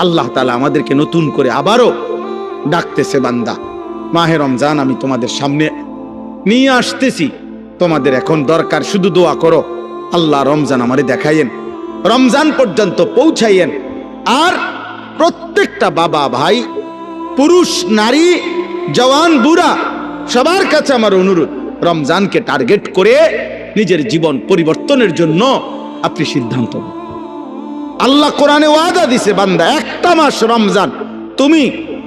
আল্লাহ তাআলা আমাদেরকে নতুন করে আবারও ডাকতেছে, বান্দা মাহে রমজান আমি তোমাদের সামনে নিয়ে আসতেছি, তোমাদের এখন দরকার শুধু দোয়া করো, আল্লাহ রমজান আমারে দেখাইয়েন, রমজান পর্যন্ত পৌঁছাইয়েন। আর প্রত্যেকটা বাবা ভাই, পুরুষ নারী, জওয়ান বুড়া, সবার কাছে আমার অনুরোধ, রমজানকে টার্গেট করে নিজের জীবন পরিবর্তনের জন্য আপনি সিদ্ধান্ত নিন। আল্লাহ কোরআনে ওয়াদা দিছে, বান্দা একটা মাস রমজান তুমি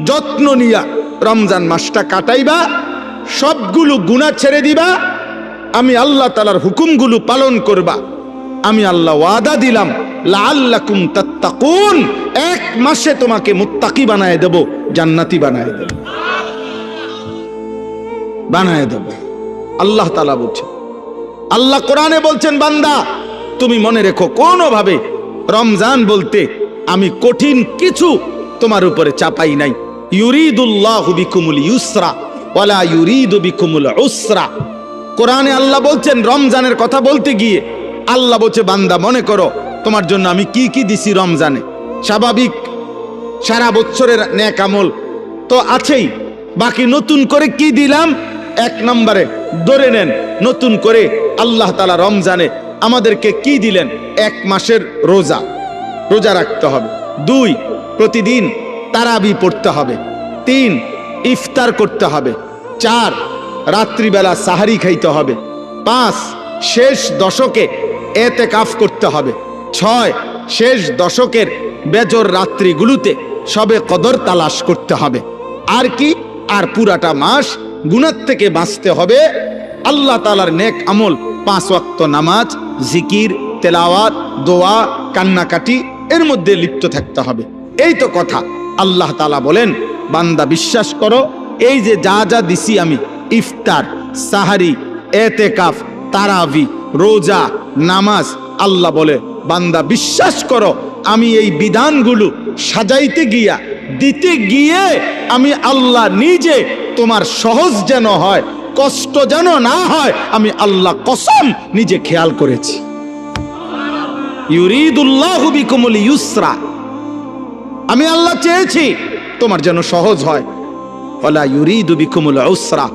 যত্ন নিয়া রমজান মাসটা কাটাইবা, সবগুলো গুনাহ ছেড়ে দিবা, আমি আল্লাহ তাআলার হুকুমগুলো পালন করবা। আমি আল্লাহ ওয়াদা দিলাম লাআল্লাকুম তাত্তাকুন, এক মাসে তোমাকে মুত্তাকি বানায় দেব, জান্নাতি বানায় দেব, বানায় দেব। আল্লাহ তাআলা বলছেন, আল্লাহ কোরআনে বলছেন, বান্দা তুমি মনে রেখো কোনোভাবে রমজান বলতে আমি কঠিন কিছু তোমার উপরে চাপাই নাই। ইউরিদুল্লাহু বিকুমুল ইউসরা ওয়ালা ইউরিদু বিকুমুল উসরা। কোরআনে আল্লাহ বলছেন, রমজানের কথা বলতে গিয়ে আল্লাহ বলছে, বান্দা মনে করো তোমার জন্য আমি কি কি দিছি রমজানে। স্বাভাবিক সারা বছরের নেক আমল তো আছেই, বাকি নতুন করে কি দিলাম? এক নম্বরে ধরে নেন, নতুন করে আল্লাহ তাআলা রমজানে আমাদেরকে কি দিলেন? এক মাসের রোজা, রোজা রাখতে হবে। 2, প্রতিদিন তারাবি পড়তে হবে। 3, ইফতার করতে হবে। 4, রাত্রিবেলা সাহারি খাইতে হবে। 5, শেষ দশকে এতেকাফ করতে হবে। 6, শেষ দশকের বেজর রাত্রিগুলোতে সবে কদর তালাশ করতে হবে। আর কি? আর পুরাটা মাস গুনাহ থেকে বাঁচতে হবে। আল্লাহ তাআলার নেক আমল, 5 ওয়াক্ত নামাজ, জিকির, তেলাওয়াত, দোয়া, কান্নাকাটি, এর মধ্যে লিপ্ত থাকতে হবে। এই তো কথা। আল্লাহ তাআলা বলেন, বান্দা বিশ্বাস করো, এই যে যা যা দিছি আমি, ইফতার, সাহারি, এতেকাফ, তারাবি, রোজা, নামাজ, আল্লাহ বলে বান্দা বিশ্বাস করো, আমি এই বিধানগুলো সাজাইতে গিয়া, দিতে গিয়ে আমি আল্লাহ নিজে তোমার সহজ যেন হয়, কষ্ট যেন না হয়, আমি আল্লাহ কসম নিজে খেয়াল করেছি। ইউরিদুল্লাহু বিকুমুল ইউসরা, আমি আল্লাহ চেয়েছি তোমার যেন সহজ হয়। ওয়ালা ইউরিদু বিকুমুল উসরা,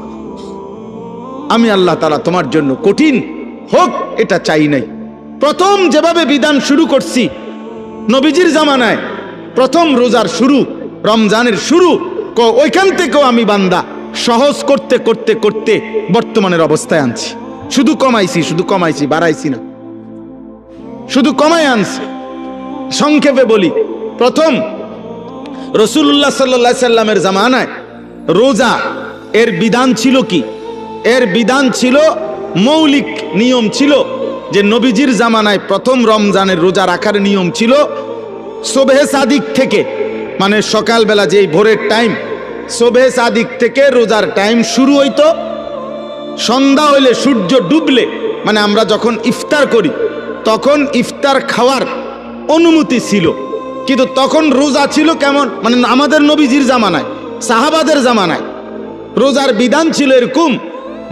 আমি আল্লাহ তাআলা তোমার জন্য কঠিন হোক এটা চাই নাই। প্রথম যেভাবে বিধান শুরু করছি নবীজির জামানায়, প্রথম রোজার শুরু, রমজানের শুরু, ওইখান থেকেও আমি বান্দা সহজ করতে করতে করতে বর্তমানের অবস্থায় আনছি। শুধু কমাইছি, বাড়াইছি না, শুধু কমাই আনছি। সংক্ষেপে বলি, প্রথম রাসূলুল্লাহ সাল্লাল্লাহু আলাইহি সাল্লামের জামানায় রোজা এর বিধান ছিল কি? এর বিধান ছিল, মৌলিক নিয়ম ছিল যে নবীজির জামানায় প্রথম রমজানের রোজা রাখার নিয়ম ছিল সুবহে সাদিক থেকে, মানে সকালবেলা যেই ভোরের টাইম, সুবহে সাদিক থেকে রোজার টাইম শুরু হইতো। সন্ধ্যা হইলে, সূর্য ডুবলে, মানে আমরা যখন ইফতার করি তখন ইফতার খাওয়ার অনুমতি ছিল। কিন্তু তখন রোজা ছিল কেমন, মানে আমাদের নবীজির জামানায়, সাহাবাদের জামানায় রোজার বিধান ছিল এরকম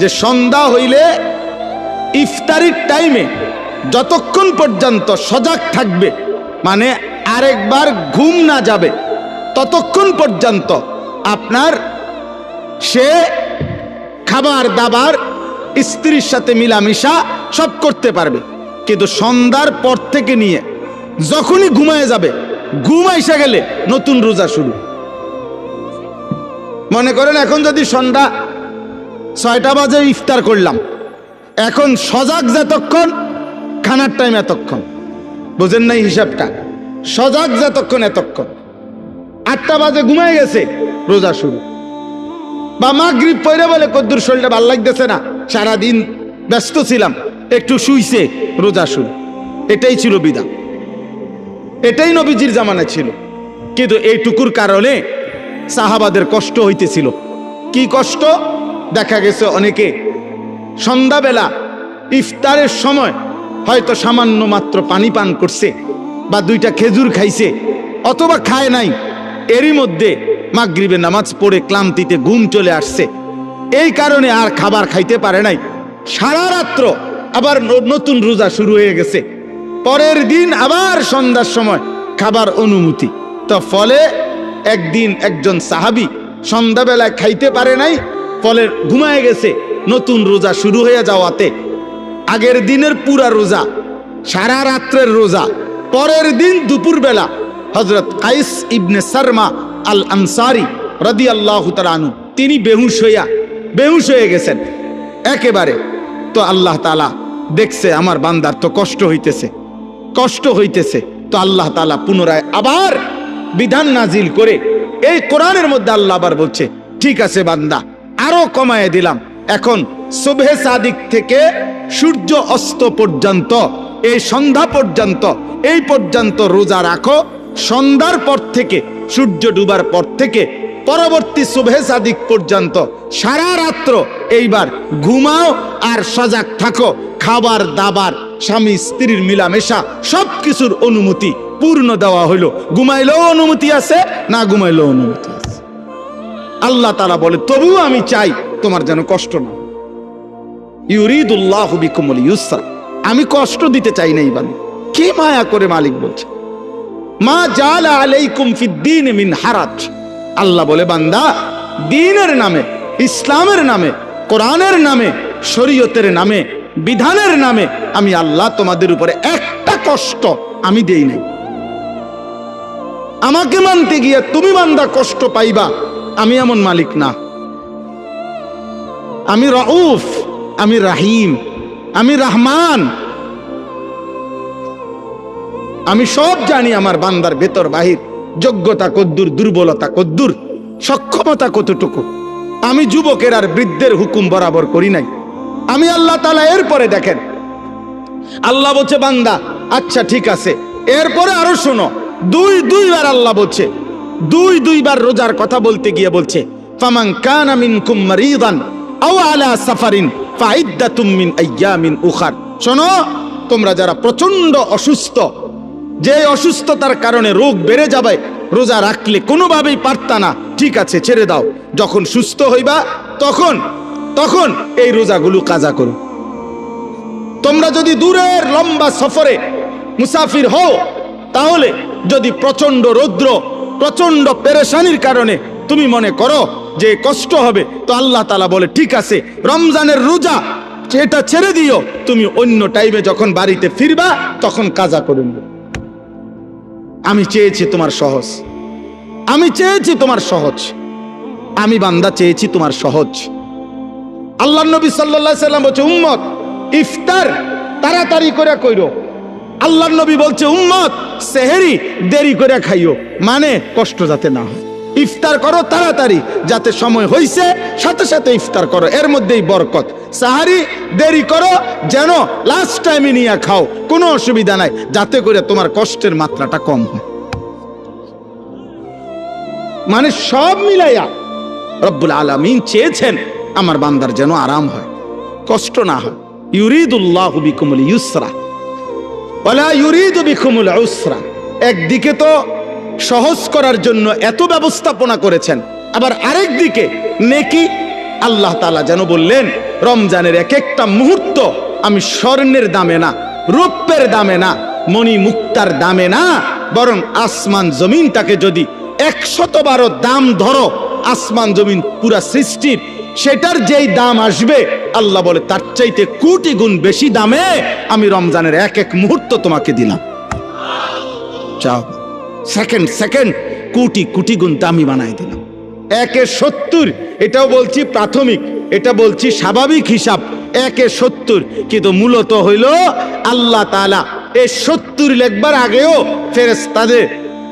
যে সন্ধ্যা হইলে ইফতারির টাইমে যতক্ষণ পর্যন্ত সজাগ থাকবে, মানে আরেকবার ঘুম না যাবে, ততক্ষণ পর্যন্ত আপনার সে খাবার দাবার, স্ত্রীর সাথে মিলামিশা সব করতে পারবে। কিন্তু সন্ধ্যার পর থেকে নিয়ে যখনই ঘুমায় যাবে, ঘুম আইসা গেলে নতুন রোজা শুরু। মনে করেন এখন যদি সন্ধ্যা 6টা বাজে ইফতার করলাম, এখন সজাগ যতক্ষণ, খানার টাইম এতক্ষণ, বুঝেন নাই হিসাবটা? সজাগ যতক্ষণ এতক্ষণ। 8টা বাজে ঘুমায় গেছে, রোজা শুরু। বা মাগরিব পড়ে বলে কদ্দুর শরীরটা ভাল লাগতেছে না, সারাদিন ব্যস্ত ছিলাম, একটু শুইছে, রোজা শুরু। এটাই ছিল বিধান, এটাই নবীজির জামানায় ছিল। কিন্তু এইটুকুর কারণে সাহাবাদের কষ্ট হইতেছিল। কি কষ্ট? দেখা গেছে অনেকে সন্ধ্যাবেলা ইফতারের সময় হয়তো সামান্য মাত্র পানি পান করছে, বা 2টা খেজুর খাইছে, অথবা খায় নাই, এরই মধ্যে মাগরিবের নামাজ পড়ে ক্লান্তিতে ঘুম চলে আসছে, এই কারণে আর খাবার খাইতে পারে নাই। সারা রাত্র আবার নতুন রোজা শুরু হয়ে গেছে। পরের দিন আবার সন্ধ্যার সময় খাবার অনুমতি। তো ফলে একদিন একজন সাহাবী সন্ধ্যাবেলায় খাইতে পারে নাই, ফলে ঘুমায় গেছে। নতুন রোজা শুরু হয়ে যাওয়াতে আগের দিনের পুরা রোজা, সারা রাত্রের রোজা, পরের দিন দুপুরবেলা হযরত কাইস ইবনে সারমা আল আনসারী রাদিয়াল্লাহু তাআলা আনহু তিনি বেহুশ হয়ে গেছেন একেবারে। তো আল্লাহ তাআলা দেখছে আমার বান্দার তো কষ্ট হইতেছে, তো আল্লাহ তাআলা পুনরায় আবার বিধান নাজিল করে এই কোরআনের মধ্যে আল্লাহ আবার বলছে, ঠিক আছে বান্দা, আরো কমায় দিলাম, এখন সুবহে সাদিক থেকে সূর্য অস্ত পর্যন্ত, এই সন্ধ্যা পর্যন্ত, এই পর্যন্ত রোজা রাখো। সন্ধ্যার পর থেকে, সূর্য ডুবার পর থেকে পরবর্তী সুবহে সাদিক পর্যন্ত সারা রাত্র এইবার ঘুমাও আর সজাগ থাকো। খাবার দাবার, স্বামী স্ত্রীর মিলামেশা, সবকিছুর অনুমতি পূর্ণ দেওয়া হইল। ঘুমাইলেও অনুমতি আছে, না ঘুমাইলেও অনুমতি আছে। আল্লাহ তাআলা বলে, তবুও আমি চাই তোমার যেন কষ্ট না হয়। ইউরিদুল্লাহু বিকুমুল ইউসরা, আমি কষ্ট দিতে চাই না। ইবান কি মায়া করে মালিক বলছে, মা জাআলা আলাইকুম ফিদ্দীন মিন হারাজ। আল্লাহ বলে, বান্দা, দ্বীনের নামে, ইসলামের নামে, কোরআনের নামে, শরীয়তের নামে, বিধানের নামে আমি আল্লাহ তোমাদের উপরে একটা কষ্ট আমি দেই নাই। আমাকে মানতে গিয়ে তুমি বান্দা কষ্ট পাইবা, আমি এমন মালিক না। আমি রাউফ, আমি রাহিম, আমি রহমান, আমি সব জানি আমার বান্দার ভেতর বাহির, যোগ্যতা কদ্দুর, দুর্বলতা কদ্দুর, সক্ষমতা কতটুকু। আমি যুবকের আর বৃদ্ধের হুকুম বরাবর করি নাই আমি আল্লাহ তাআলা। এরপরে দেখেন আল্লাহ বলছে, বান্দা আচ্ছা ঠিক আছে, এরপরে আরো শোনো, দুইবার আল্লাহ বলছে, দুইবার রোজার কথা বলতে গিয়ে বলছে, ফামান কানা মিনকুম মারিদান আও আলা সাফারিন ফাইদ্দাতুম মিন আইয়ামিন উখার। শোনো, তোমরা যারা প্রচন্ড অসুস্থ, যে অসুস্থতার কারণে রোগ বেড়ে যাবে, রোজা রাখলে কোনোভাবেই পারতা না, ঠিক আছে ছেড়ে দাও, যখন সুস্থ হইবা তখন এই রোজাগুলো কাজা করো। তোমরা যদি দূরের লম্বা সফরে মুসাফির হও, তাহলে যদি প্রচন্ড রৌদ্র, প্রচন্ড পেরেশানির কারণে তুমি মনে করো যে কষ্ট হবে, তো আল্লাহ তাআলা বলে, ঠিক আছে, রমজানের রোজা এটা ছেড়ে দিও, তুমি অন্য টাইমে যখন বাড়িতে ফিরবা তখন কাজা করুন। আমি চেয়েছি তোমার সহজ, আমি বান্দা চেয়েছি তোমার সহজ। আল্লাহ নবী সাল্লাল্লাহু আলাইহি সাল্লাম বলছে, উম্মত ইফতার তাড়াতাড়ি করে কইরো। আল্লাহ নবী বলছে, উম্মত সেহরি দেরি করে খাইও, মানে কষ্ট যাতে না হয়। ইফতার করো তাড়াতাড়ি, যাতে সময় হইছে সাথে সাথে ইফতার করো, এর মধ্যেই বরকত। সাহারি দেরি করো, যেন লাস্ট টাইমে নিয়ে খাও, কোনো অসুবিধা নাই, যাতে করে তোমার কষ্টের মাত্রাটা কম হয়। মানে সব মিলাইয়া রব্বুল আলামিন চেয়েছেন আমার বান্দার যেন আরাম হয়, কষ্ট না হয়। ইউরিদুল্লাহু বিকুমুল ইউসরা ওয়ালা ইউরিদু বিকুমুল উসরা। একদিকে তো সহজ করার জন্য এত ব্যবস্থাপনা করেছেন, আবার আরেক দিকে নেকি। আল্লাহ তাআলা যেন বললেন, রমজানের এক একটা মুহূর্ত আমি স্বর্ণের দামে না, রূপের দামে না, মণি মুক্তার দামে না, বরং আসমান জমিনটাকে যদি 112 দাম ধরো, আসমান জমিন পুরা সৃষ্টির, সেটার যেই দাম আসবে, আল্লাহ বলে তার চাইতে কোটি গুণ বেশি দামে আমি রমজানের এক এক মুহূর্ত তোমাকে দিলাম। চাও, সেকেন্ড কোটি গুণ দামি বানাই দিলাম। 1/70, এটাও বলছি প্রাথমিক, এটা বলছি স্বাভাবিক হিসাব, 1/70, কিন্তু মূলত হইল আল্লাহ তাআলা এই 70 লেখবার আগেও ফেরেশতাদের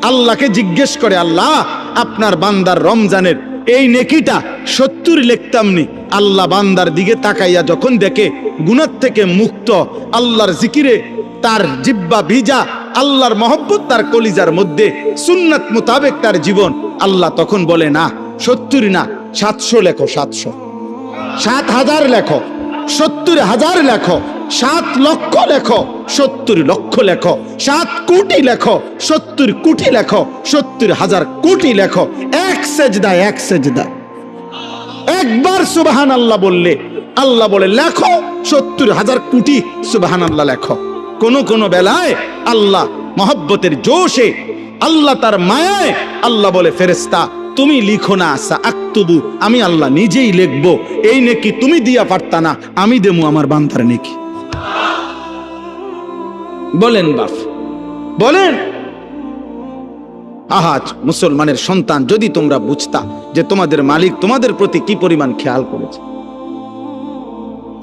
আল্লাহকে জিজ্ঞেস করে, আল্লাহ আপনার বান্দার রমজানের এই নেকিটা 70 লিখতাম নি। আল্লাহ বান্দার দিকে তাকাইয়া যখন দেখে গুনাহ থেকে মুক্ত, আল্লাহর জিকিরে তার জিহ্বা ভিজা, আল্লাহর মহব্বত তার কলিজার মধ্যে, সুন্নাত মোতাবেক তার জীবন, আল্লাহ তখন বলে, না 70 না, 700 লেখো, 700, 7,000 লেখো, 70,000 লেখো, 7 লক্ষ লেখো, 70 লক্ষ লেখো, 7 কোটি লেখো, 70 কোটি লেখো, 70,000 কোটি লেখো। এক সেজদা একবার সুবহানাল্লাহ বললে আল্লাহ বলে লেখো 70,000 কোটি সুবহানাল্লাহ লেখো। কোন বেলায় আল্লাহ মহব্বতের জোশে আল্লাহ তার মায়ায় আল্লাহ বলে ফেরেশতা তুমি লিখো না আসা আক্তুবু, আমি আল্লাহ নিজেই লিখবো। এই নেকি তুমি দিয়া পারতা না, আমি দেমু আমার বান্দার নেকি। বলেন বাপ, বলেন। আহাজ মুসলমানের সন্তান, যদি তোমরা বুঝতা যে তোমাদের মালিক তোমাদের প্রতি কি পরিমাণ খেয়াল করেছে,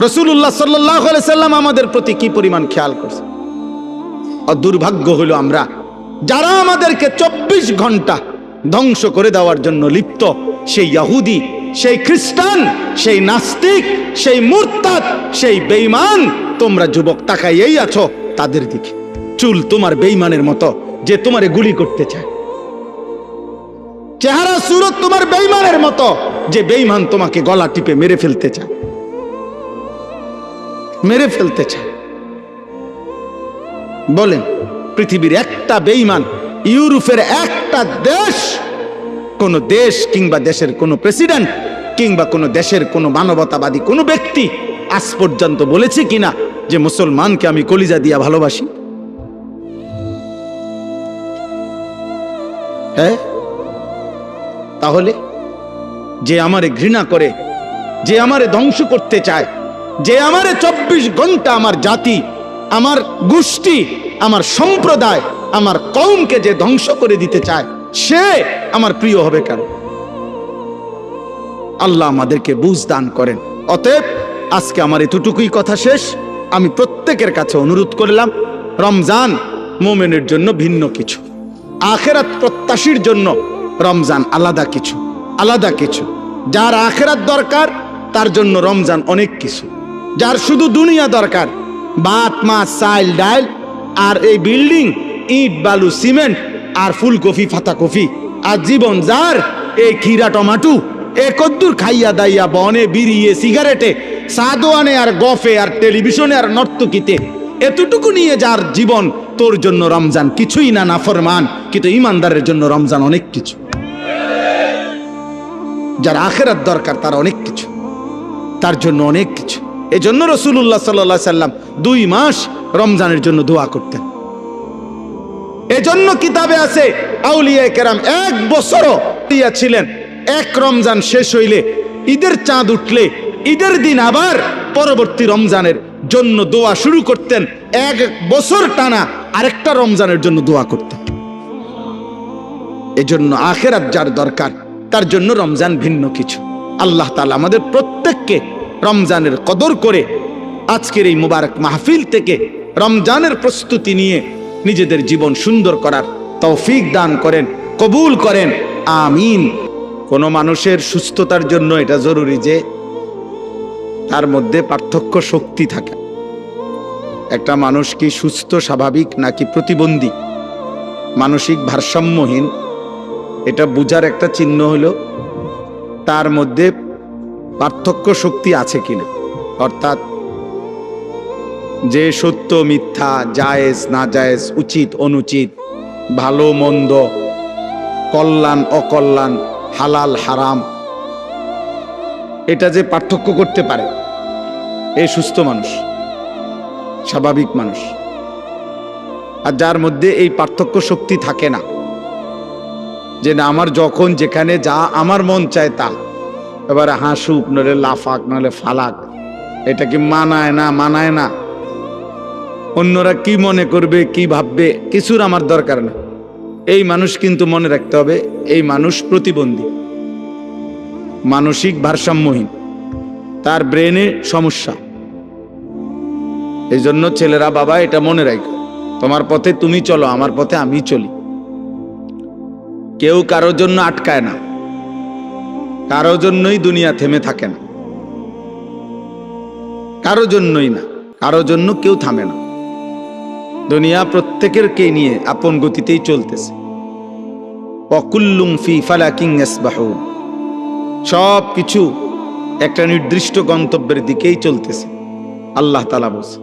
রাসূলুল্লাহ সাল্লাল্লাহু আলাইহি সাল্লাম আমাদের প্রতি কি পরিমাণ খেয়াল করছে। আর দুর্ভাগ্য হলো আমরা যারা আমাদেরকে 24 ঘন্টা ধ্বংস করে দেওয়ার জন্য লিপ্ত, সেই ইহুদি, সেই খ্রিস্টান, সেই নাস্তিক, সেই মুরতাদ, সেই বেঈমান, তোমরা যুবক তাকাইয়েই আছো তাদের দিকে। চুল তোমার বেঈমানের মতো যে তোমারে গুলি করতে চায়, চেহারা সুরত তোমার বেঈমানের মতো যে বেঈমান তোমাকে গলা টিপে মেরে ফেলতে চায়, মেরে ফেলতে চায়। বলেন, পৃথিবীর একটা বেঈমান, ইউরোপের একটা দেশ, কোন দেশ কিংবা দেশের কোন প্রেসিডেন্ট কিংবা কোন দেশের কোন মানবতাবাদী কোন ব্যক্তি আজ পর্যন্ত বলেছে কিনা যে মুসলমানকে আমি কলিজা দিয়া ভালোবাসি? হ্যাঁ, তাহলে যে আমারে ঘৃণা করে, যে আমারে ধ্বংস করতে চায়, যে আমারে 24 ঘন্টা আমার জাতি, আমার গোষ্ঠী, আমার সম্প্রদায়, আমার কওমকে যে ধ্বংস করে দিতে চায়, সে আমার প্রিয় হবে কেন? আল্লাহ আমাদেরকে বুঝ দান করেন। অতএব আজকে আমার এতটুকুই কথা শেষ। আমি প্রত্যেকের কাছে অনুরোধ করলাম, রমজান মুমিনের জন্য ভিন্ন কিছু, আখিরাত প্রত্যাশীর জন্য রমজান আলাদা কিছু, আলাদা কিছু। যার আখিরাত দরকার তার জন্য রমজান অনেক কিছু। যার শুধু দুনিয়া দরকার, ভাত মাছ চাল ডাল আর এই বিল্ডিং, ইট বালু সিমেন্ট আর ফুলকপি ফাতাকপি, আর জীবন যার এই খিরা টমাটো, এ কদ্দুর খাইয়া দাইয়া বনে বিড়িয়ে সিগারেটে সাদোয়ানে আর গফে আর টেলিভিশনে আর নর্তকীতে, এতটুকু নিয়ে যার জীবন, তোর জন্য রমজান কিছুই না, নাফরমান। কিন্তু ইমানদারের জন্য রমজান অনেক কিছু। যার আখিরাত দরকার তার অনেক কিছু, তার জন্য অনেক কিছু। এজন্য রাসূলুল্লাহ সাল্লাল্লাহু আলাইহি সাল্লাম 2 মাস রমজানের জন্য দোয়া করতেন। এজন্য কিতাবে আছে আউলিয়ায়ে কেরাম 1 বছরও ছিলেন। এক রমজান শেষ হইলে, ঈদের চাঁদ উঠলে, ঈদের দিন আবার পরবর্তী রমজানের জন্য দোয়া শুরু করতেন। 1 বছর টানা আরেকটা রমজানের জন্য দোয়া করতেন। এজন্য আখিরাত যার দরকার তার জন্য রমজান ভিন্ন কিছু। আল্লাহ তাআলা আমাদের প্রত্যেককে রমজানের কদর করে আজকের এই মুবারক মাহফিল থেকে রমজানের প্রস্তুতি নিয়ে নিজেদের জীবন সুন্দর করার তৌফিক দান করেন, কবুল করেন, আমিন। কোন মানুষের সুস্থতার জন্য এটা জরুরি যে তার মধ্যে পার্থক্য শক্তি থাকে। একটা মানুষ কি সুস্থ স্বাভাবিক নাকি প্রতিবন্ধী, মানসিক ভারসাম্যহীন, এটা বুঝার একটা চিহ্ন হলো তার মধ্যে পার্থক্য শক্তি আছে কিনা। অর্থাৎ যে সত্য মিথ্যা, জায়েজ না জায়েজ, উচিত অনুচিত, ভালো মন্দ, কল্যাণ অকল্যাণ, হালাল হারাম, এটা যে পার্থক্য করতে পারে, এই সুস্থ মানুষ, স্বাভাবিক মানুষ। আর যার মধ্যে এই পার্থক্য শক্তি থাকে না, যে না আমার যখন যেখানে যা আমার মন চায় তা, এবারে হাসুক নলে লাফাক নলে ফালাক, এটা কি মানায় না, মানায় না, অন্যরা কি মনে করবে কি ভাববে কিছুর আমার দরকার না, এই মানুষ কিন্তু মনে রাখতে হবে এই মানুষ প্রতিবন্ধী, মানসিক ভারসাম্যহীন, তার ব্রেনে সমস্যা। এই জন্য ছেলেরা, বাবা এটা মনে রাখো, তোমার পথে তুমি চলো, আমার পথে আমি চলি। কেউ কারোর জন্য আটকায় না, কারোর জন্যই দুনিয়া থেমে থাকে না, কারোর জন্যই না, কারোর জন্য কেউ থামে না। দুনিয়া প্রত্যেকের কে নিয়ে আপন গতিতেই চলতেছে। ওয়াকুল্লুম ফি ফালাকিন ইয়াসবাহুন, সব কিছু একটা নির্দিষ্ট গন্তব্যের দিকেই চলতেছে। আল্লাহ তাআলা বলছে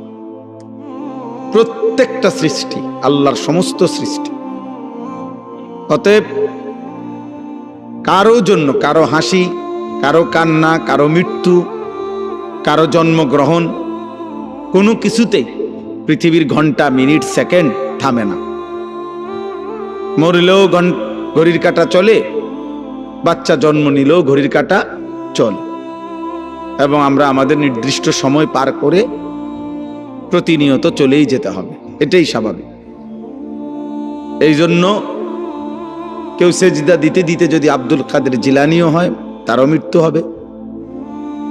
প্রত্যেকটা সৃষ্টি আল্লাহর সমস্ত সৃষ্টি। অতএব কারো জন্য, কারো হাসি, কারো কান্না, কারো মৃত্যু, কারো জন্মগ্রহণ, কোনো কিছুতেই পৃথিবীর ঘন্টা মিনিট সেকেন্ড থামে না। মরলেও ঘড়ির কাঁটা চলে, বাচ্চা জন্ম নিলেও ঘড়ির কাঁটা চলে, এবং আমরা আমাদের নির্দিষ্ট সময় পার করে প্রতিনিয়ত চলেই যেতে হবে, এটাই স্বাভাবিক। এই জন্য কেউ সেজদা দিতে দিতে যদি আব্দুল কাদের জিলানিও হয়, তারও মৃত্যু হবে।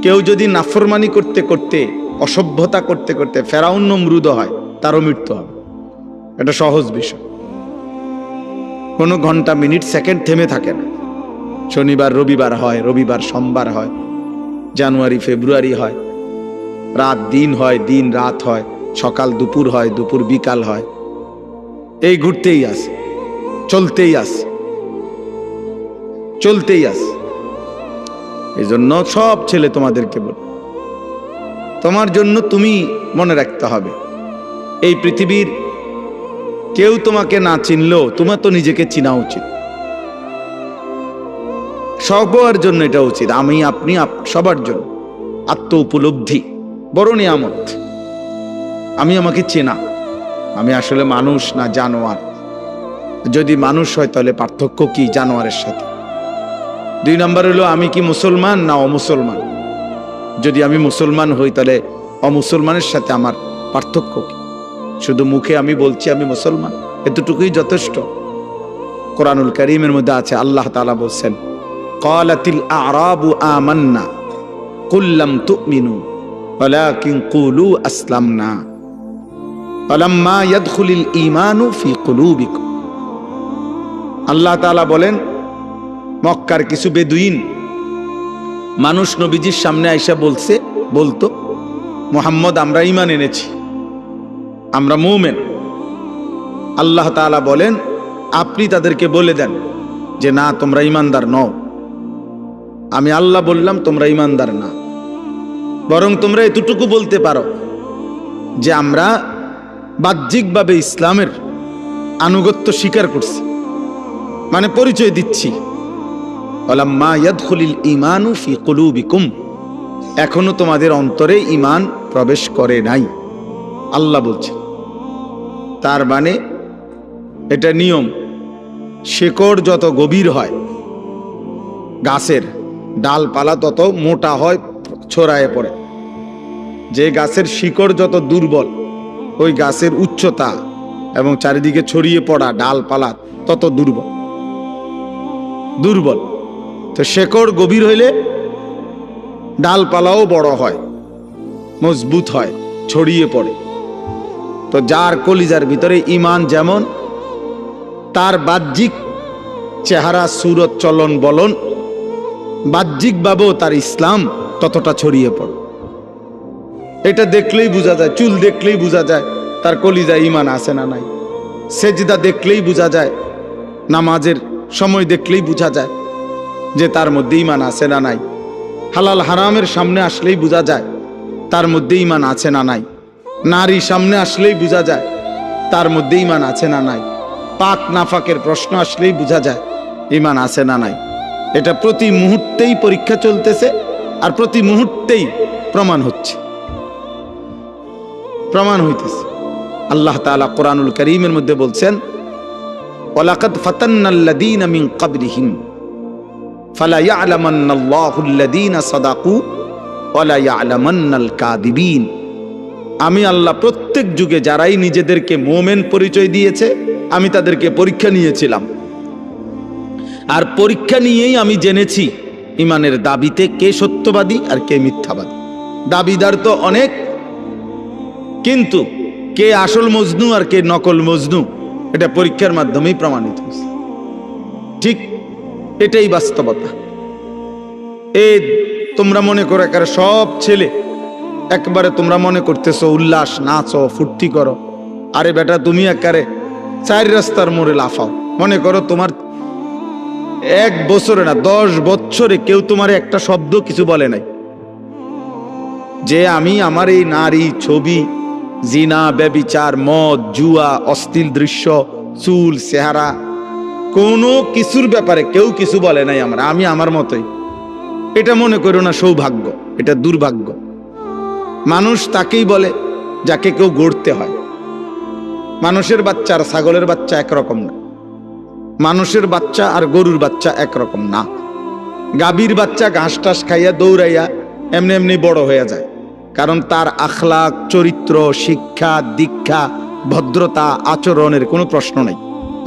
কেউ যদি নাফরমানি করতে করতে, অসভ্যতা করতে করতে ফেরাউন নমরুদ হয়, তারও মৃত্যু হবে। এটা সহজ বিষয়, কোনো ঘন্টা মিনিট সেকেন্ড থেমে থাকে না। শনিবার রবিবার হয়, রবিবার সোমবার হয়, জানুয়ারি ফেব্রুয়ারি হয়, রাত দিন হয়, দিন রাত হয়, সকাল দুপুর হয়, দুপুর বিকাল হয়, এই ঘুরতেই আছে, চলতেই আছে, চলতেই আছে। এই জন্য সব ছেলে তোমাদেরকে বল, তোমার জন্য তুমি মনে রাখতে হবে, এই পৃথিবীর কেউ তোমাকে না চিনলেও তোমার তো নিজেকে চিনা উচিত। সবার জন্য এটা উচিত, আমি আপনি সবার জন্য। আত্ম উপলব্ধি বড় নিয়ামত। আমি আমাকে চেনা, আমি আসলে মানুষ না জানোয়ার। যদি মানুষ হয় তাহলে পার্থক্য কি জানোয়ারের সাথে? 2 নম্বর হলো আমি কি মুসলমান না অমুসলমান। যদি আমি মুসলমান হই তাহলে অমুসলমানের সাথে আমার পার্থক্য কি? শুধু মুখে আমি বলছি আমি মুসলমান, এতটুকুই যথেষ্ট। কোরআনুল কারীমের মধ্যে আছে, আল্লাহ তাআলা বলছেন, ক্বালাতিল আ'রাবু আমান্না কুল লাম তু'মিনু ওয়ালাকিন কুলু আসলামনা ফালাম্মা ইয়াদখুলিল ঈমানু ফি কুলুবিকুম। আল্লাহ তাআলা বলেন, মক্কার কিছু বেদুইন মানুষ নবীজির সামনে আইসা বলতো, মুহাম্মদ আমরা ঈমান এনেছি, আমরা মুমিন। আল্লাহ তাআলা বলেন, আপনি তাদেরকে বলে দেন যে না, তোমরা ঈমানদার নও। আমি আল্লাহ বললাম তোমরা ঈমানদার না, বরং তোমরা এতটুকু বলতে পারো যে আমরা বাহ্যিকভাবে ইসলামের আনুগত্য স্বীকার করছি, মানে পরিচয় দিচ্ছি। ওয়ালাম্মা ইয়াদখুলিল ঈমানু ফি কুলুবিকুম, এখনো তোমাদের অন্তরে ঈমান প্রবেশ করে নাই, আল্লাহ বলছেন। তার মানে এটা নিয়ম, শেকড় যত গভীর হয়, গাছের ডালপালা তত মোটা হয়, ছড়ায় পড়ে। যে গাছের শিকড় যত দুর্বল, ওই গাছের উচ্চতা এবং চারিদিকে ছড়িয়ে পড়া ডালপালা তত দুর্বল। তো শেকড় গভীর হইলে ডালপালাও বড় হয়, মজবুত হয়, ছড়িয়ে পড়ে। তো যার কলিজার ভিতরে ঈমান যেমন, তার বাহ্যিক চেহারা, সুরত, চলন বলন, বাহ্যিকভাবেও তার ইসলাম ততটা ছড়িয়ে পড়ে। এটা দেখলেই বোঝা যায়, চুল দেখলেই বোঝা যায় তার কলিজায় ঈমান আছে না নাই। সেজদা দেখলেই বোঝা যায়, নামাজের সময় দেখলেই বোঝা যায় যে তার মধ্যে ঈমান আছে না নাই। হালাল হারামের সামনে আসলেই বোঝা যায় তার মধ্যে ঈমান আছে না নাই। নারী সামনে আসলেই বোঝা যায় তার মধ্যে ঈমান আছে না নাই। পাক নাফাকের প্রশ্ন আসলেই বোঝা যায় ঈমান আছে না নাই। এটা প্রতি মুহূর্তেই পরীক্ষা চলতেছে, আর প্রতি মুহূর্তেই প্রমাণ হইতেছে। আল্লাহ তাআলা কোরআনুল কারীমের মধ্যে বলছেন, ওয়ালাকাদ ফাতান্নাল্লাযীনা মিন ক্বাবলিহিম ফালা ইয়া'লামান্নাল্লাহুল্লাযীনা সাদাকু ওয়ালা ইয়া'লামান্নাল কাযিবিন। আমি আল্লাহ প্রত্যেক যুগে যারাই নিজেদেরকে মুমিন পরিচয় দিয়েছে, আমি তাদেরকে পরীক্ষা নিয়েছিলাম, আর পরীক্ষা নিয়েই আমি জেনেছি ঈমানের দাবিতে কে সত্যবাদী আর কে মিথ্যাবাদী। দাবিদার তো অনেক, কিন্তু কে আসল মজনু আর কে নকল মজনু, এটা পরীক্ষার মাধ্যমেই প্রমাণিত হয়েছে। ঠিক এটাই বাস্তবতা। তোমরা মনে করো একেবারে সব ছেলে একবারে তোমরা মনে করতেছো উল্লাস, নাচো, ফুর্তি করো। আরে বেটা, তুমি একেবারে 4 রাস্তার মোড়ে লাফাও। মনে করো তোমার 1 বছরে না 10 বছরে কেউ তোমার একটা শব্দ কিছু বলে নাই, যে আমি আমার এই নারী, ছবি, জিনা, ব্যভিচার, মদ, জুয়া, অশ্লীল দৃশ্য, চুল, চেহারা, কোনো কিছুর ব্যাপারে কেউ কিছু বলে নাই আমি আমার মতোই। এটা মনে করো না সৌভাগ্য, এটা দুর্ভাগ্য। মানুষ তাকেই বলে যাকে কেউ গড়তে হয়। মানুষের বাচ্চা আর ছাগলের বাচ্চা একরকম না। মানুষের বাচ্চা আর গরুর বাচ্চা একরকম না। গাভীর বাচ্চা ঘাস টাস খাইয়া দৌড়াইয়া এমনি এমনি বড় হয়ে যায়, কারণ তার আখলাক, চরিত্র, শিক্ষা, দীক্ষা, ভদ্রতা, আচরণের কোনো প্রশ্ন নাই,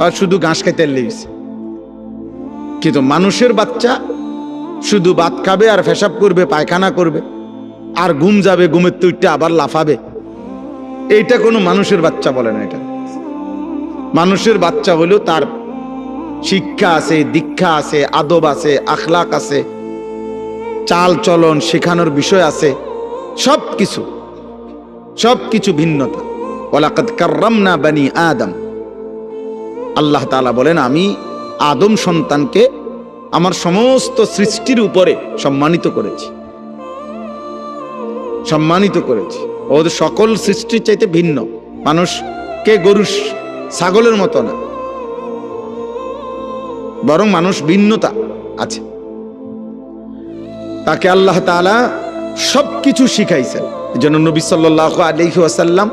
আর শুধু ঘাস খাইতে লেগেছে। কিন্তু মানুষের বাচ্চা শুধু ভাত খাবে আর পেশাব করবে, পায়খানা করবে, আর ঘুম যাবে, ঘুমের তুইটা আবার লাফাবে। এইটা কোনো মানুষের বাচ্চা বলে না। এটা মানুষের বাচ্চা হলো তার শিক্ষা আছে, দীক্ষা আছে, আদব আছে, আখলাক আছে, চাল চলন শেখানোর বিষয় আছে, সবকিছু ভিন্নতা। ওয়ালাকাদ কাররামনা বানি আদম, আল্লাহ তাআলা বলেন আমি আদম সন্তানকে আমার সমস্ত সৃষ্টির উপরে সম্মানিত করেছি। ওদের সকল সৃষ্টির চাইতে ভিন্ন। মানুষকে গরু ছাগলের মতো না, বরং মানুষ ভিন্নতা আছে। তাকে আল্লাহ তাআলা সবকিছু শিখাইছেন। এজন্য নবী সাল্লাল্লাহু আলাইহি ওয়াসাল্লাম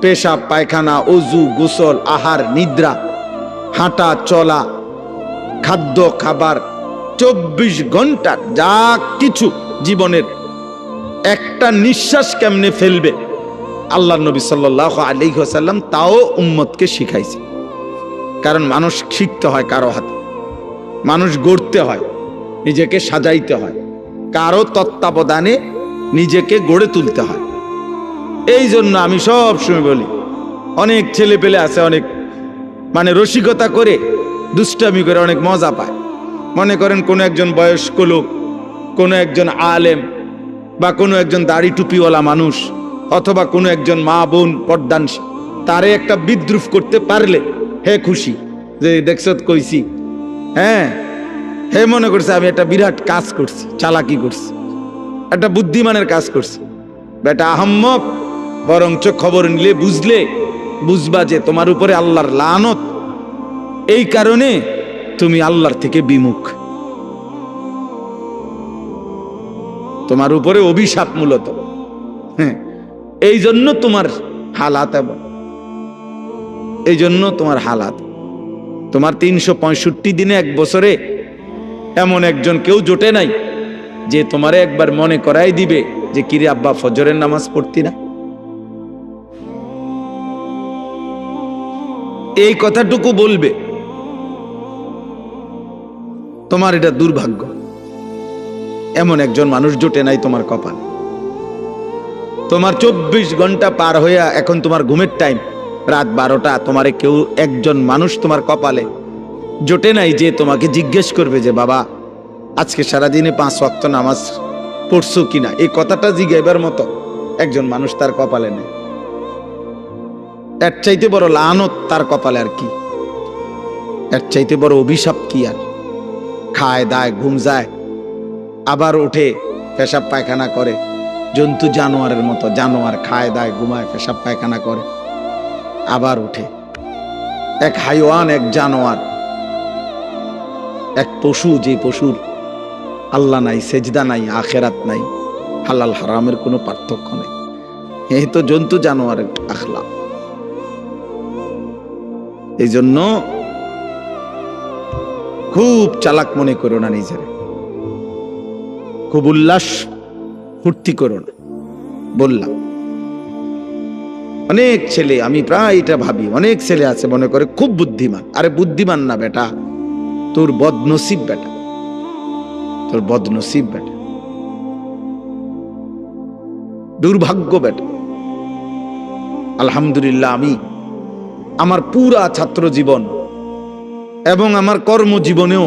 পেশাব, পায়খানা, ওযু, গোসল, আহার, নিদ্রা, হাঁটা চলা, খাদ্য খাবার 24 ঘন্টার যা কিছু জীবনের একটা নিঃশ্বাস কেমনে ফেলবে আল্লাহ নবী সাল্লাল্লাহু আলাইহি ওয়াসাল্লাম তাও উম্মতকে শিখাইছে। কারণ মানুষ শিখতে হয় কারো হাতে, মানুষ গড়তে হয়, নিজেকে সাজাইতে হয়, কারো তত্ত্বাবধানে নিজেকে গড়ে তুলতে হয়। এই জন্য আমি সব সময় বলি, অনেক ছেলে পেলে আছে, অনেক রসিকতা করে, দুষ্টামি করে অনেক মজা পায়। মনে করেন কোনো একজন বয়স্ক লোক, কোনো একজন আলেম, বা কোনো একজন দাড়ি টুপিওয়ালা মানুষ, অথবা কোনো একজন মা বোন পর্দানশী, তারে একটা বিদ্রুপ করতে পারলে হে খুশি, যে দেখছ কইছি, হ্যাঁ হে মনে করছে আমি একটা বিরাট কাজ করছি, চালাকি করছি, একটা বুদ্ধিমানের কাজ করছি। বেটা আহাম্মক, বরঞ্চ খবর নিলে বুঝবা যে তোমার উপরে আল্লাহর লানত, এই কারণে তুমি আল্লাহর থেকে বিমুখ, তোমার উপরে অভিশাপ মূলত। হ্যাঁ, এই জন্য তোমার হালাত, এই জন্য তোমার হালাত। তোমার 365 দিনে এক বছরে এমন একজন কেউ জোটে নাই যে তোমারে একবার মনে করাই দিবে যে কিরে আব্বা ফজরের নামাজ পড়তি না। এই কথাটুকু বলবে, তোমার এটা দুর্ভাগ্য, এমন একজন মানুষ জোটে নাই তোমার কপাল। তোমার 24 ঘন্টা পার হইয়া এখন তোমার ঘুমের টাইম, রাত 12টা, তোমারে কেউ একজন মানুষ তোমার কপালে জোটে নাই যে তোমাকে জিজ্ঞেস করবে যে বাবা আজকে সারাদিনে 5 ওয়াক্ত নামাজ পড়ছো কিনা। এই কথাটা জিজ্ঞাইবার মতো একজন মানুষ তার কপালে নেই। এর চাইতে বড় লানত তার কপালে আর কি, এর চাইতে বড় অভিশাপ কি আর। খায় দায়, ঘুম যায়, আবার উঠে পেশাব পায়খানা করে, জন্তু জানোয়ারের মতো। জানোয়ার খায় দায়, ঘুমায়, পেশাব পায়খানা করে, আবার উঠে। এক হাইওয়ান, এক জানোয়ার, এক পশু, যে পশুর আল্লাহ নাই, সেজদা নাই, আখেরাত নাই, হালাল হারামের কোনো পার্থক্য নেই। এই তো জন্তু জানোয়ারের আখলাক। এই জন্য খুব চালাক মনে করো না নিজের, খুব উল্লাস ফুর্তি করো না। বললাম অনেক ছেলে, আমি প্রায় এটা ভাবি, অনেক ছেলে আছে মনে করে খুব বুদ্ধিমান। আরে বুদ্ধিমান না বেটা, তোর বদনসিব বেটা, তোর বদনসিব বেটা, দুর্ভাগ্য বেটা। আলহামদুলিল্লাহ, আমি আমার পুরা ছাত্র জীবন এবং আমার কর্মজীবনেও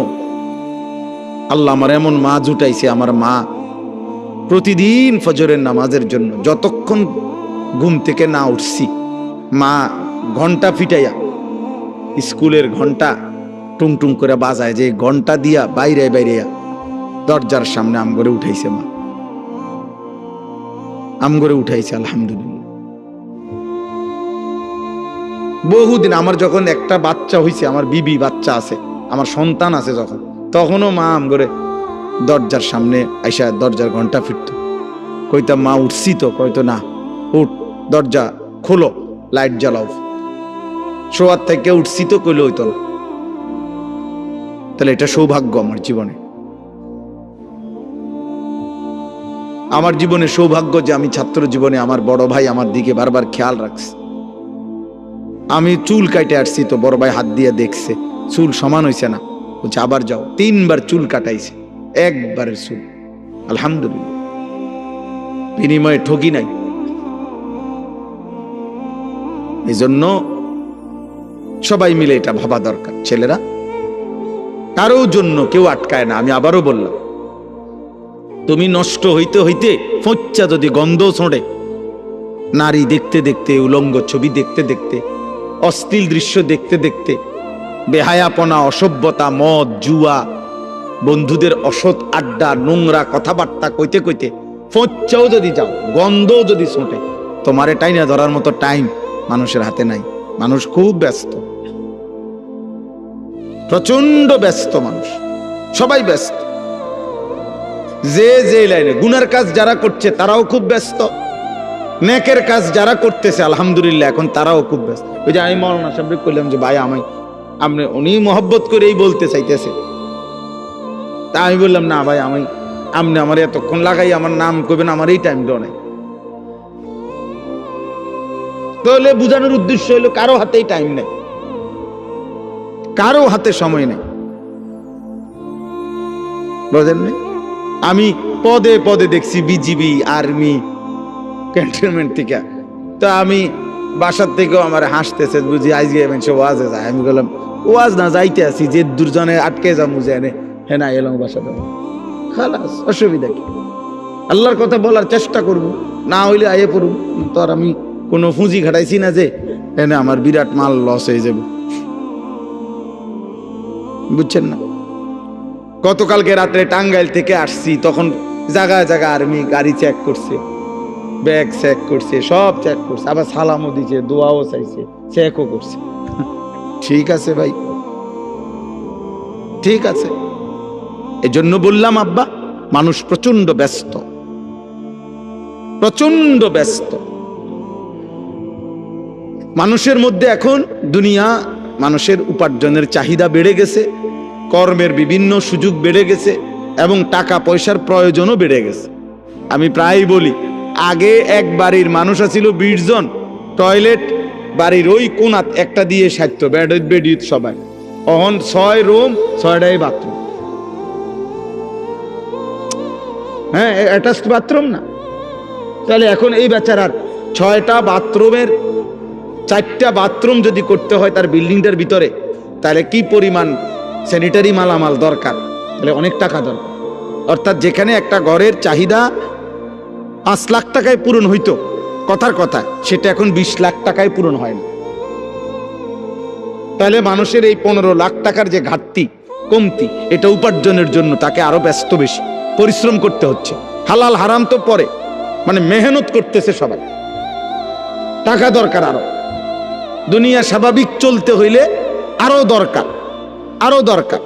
আল্লাহ আমার এমন মা জুটাইছে। আমার মা প্রতিদিন ফজরের নামাজের জন্য যতক্ষণ ঘুম থেকে না উঠছি, মা ঘন্টা ফিটাইয়া, স্কুলের ঘন্টা টুং টুং করে বাজায়, যে ঘন্টা দিয়া বাইরে দরজার সামনে আমগরে উঠাইছে। মা আমগরে উঠাইছে, আলহামদুলিল্লাহ। বহুদিন আমার যখন একটা বাচ্চা হইছে, আমার বিবি বাচ্চা আছে, আমার সন্তান আছে যখন, তখনও মা আমগরে দরজার সামনে আইসা দরজার ঘন্টা ফিরত। কইতাম মা উঠছি তো, কইতো না উঠ, দরজা খোলো, লাইট জ্বালাও। শোয়ার থেকে উঠছি তো, কইলে হইতো না, তাহলে এটা সৌভাগ্য আমার জীবনে। আমার জীবনে সৌভাগ্য যে আমি ছাত্র জীবনে আমার বড় ভাই আমার দিকে বারবার খেয়াল রাখছে। আমি চুল কাটে আসছি তো বড় ভাই হাত দিয়ে দেখছে চুল সমান হয়েছে না, বলছে আবার যাও। 3 বার চুল কাটাইছে, একবারের চুল। আলহামদুলিল্লাহ, বিনিময়ে ঠকি নাই। এই জন্য সবাই মিলে এটা ভাবা দরকার। ছেলেরা, কারো জন্য কেউ আটকায় না। আমি আবারও বললাম, তুমি নষ্ট হইতে হইতে ফচ্চা যদি গন্ধ ছোঁড়ে, নারী দেখতে দেখতে, উলঙ্গ ছবি দেখতে দেখতে, অশ্লীল দৃশ্য দেখতে দেখতে, বেহায়াপনা, অসভ্যতা, মদ, জুয়া, বন্ধুদের অসৎ আড্ডা, নোংরা কথাবার্তা কইতে কইতে ফচ্চাও যদি যাও, গন্ধও যদি ছোঁটে, তোমার এটাই না ধরার মতো টাইম মানুষের হাতে নাই। মানুষ খুব ব্যস্ত, প্রচন্ড ব্যস্ত মানুষ, সবাই ব্যস্ত। যে যে লাইনে গুনার কাজ যারা করছে তারাও খুব ব্যস্ত, নেকের কাজ যারা করতেছে আলহামদুলিল্লাহ এখন তারাও খুব ব্যস্ত। ওই যে আমি মৌলানা সাহেবকে কইলাম যে ভাই আপনি উনি মহব্বত করেই বলতে চাইতেছে, তা আমি বললাম না ভাই আপনি আমার এতক্ষণ লাগাই আমার নাম কইবেন, আমার এই টাইম দেওয়া নাই। তাহলে বুঝানোর উদ্দেশ্য হলো কারো হাতেই টাইম নেই, কারো হাতে সময় নেই, বুঝেন? আমি পদে পদে দেখছি বিজিবি, আর্মি, ক্যান্টনমেন্ট থেকে। তো আমি বাসার থেকেও আমার হাসতেছে, বুঝি আজকে সে ওয়াজে যায়। আমি বললাম ওয়াজ না যাইতে আছি, যে দুজনে আটকে যাবো জেনে, হ্যাঁ না এলাম বাসাতে, খালাস, অসুবিধা কি? আল্লাহর কথা বলার চেষ্টা করব, না হইলে আয়ে পড়ব। তো আর আমি কোনো পুঁজি খাটাইছি না যে হ্যাঁ আমার বিরাট মাল লস হয়ে যাবে, বুঝছেন না? গতকালকে রাত্রে টাঙ্গাইল থেকে আসছি, তখন জায়গায় জায়গায় আর্মি গাড়ি চেক করছে, ব্যাগ চেক করছে, সব চেক করছে, আবার সালামও দিছে, দোয়াও চাইছে, চেকও করছে। ঠিক আছে ভাই, ঠিক আছে। এজন্য বললাম আব্বা, মানুষ প্রচন্ড ব্যস্ত, প্রচন্ড ব্যস্ত। মানুষের মধ্যে এখন দুনিয়া, মানুষের উপার্জনের চাহিদা বেড়ে গেছে, কর্মের বিভিন্ন সুযোগ বেড়ে গেছে এবং টাকা পয়সার প্রয়োজনও বেড়ে গেছে। আমি প্রায় বলি, আগে এক বাড়ির মানুষ ছিল 20 জন, টয়লেট বাড়ির ওই কোণাত একটা দিয়ে সারত, বেড সবাই। এখন 6 রুম, 6টাই বাথরুম। হ্যাঁ, অ্যাটাচড বাথরুম না? তাহলে এখন এই বেচারার 6টা বাথরুমের 4টা বাথরুম যদি করতে হয় তার বিল্ডিংটার ভিতরে, তাহলে কি পরিমাণ স্যানিটারি মালামাল দরকার, তাহলে অনেক টাকা দরকার। অর্থাৎ যেখানে একটা ঘরের চাহিদা 5 লাখ টাকায় পূরণ হইতো কথার কথা, সেটা এখন 20 লাখ টাকায় পূরণ হয় না। তাহলে মানুষের এই 15 লাখ টাকার যে ঘাটতি, কমতি, এটা উপার্জনের জন্য তাকে আরো ব্যস্ত, বেশি পরিশ্রম করতে হচ্ছে। হালাল হারাম তো পরে, মানে মেহনত করতেছে সবাই, টাকা দরকার আরো। দুনিয়া স্বাভাবিক চলতে হইলে আরো দরকার, আরো দরকার।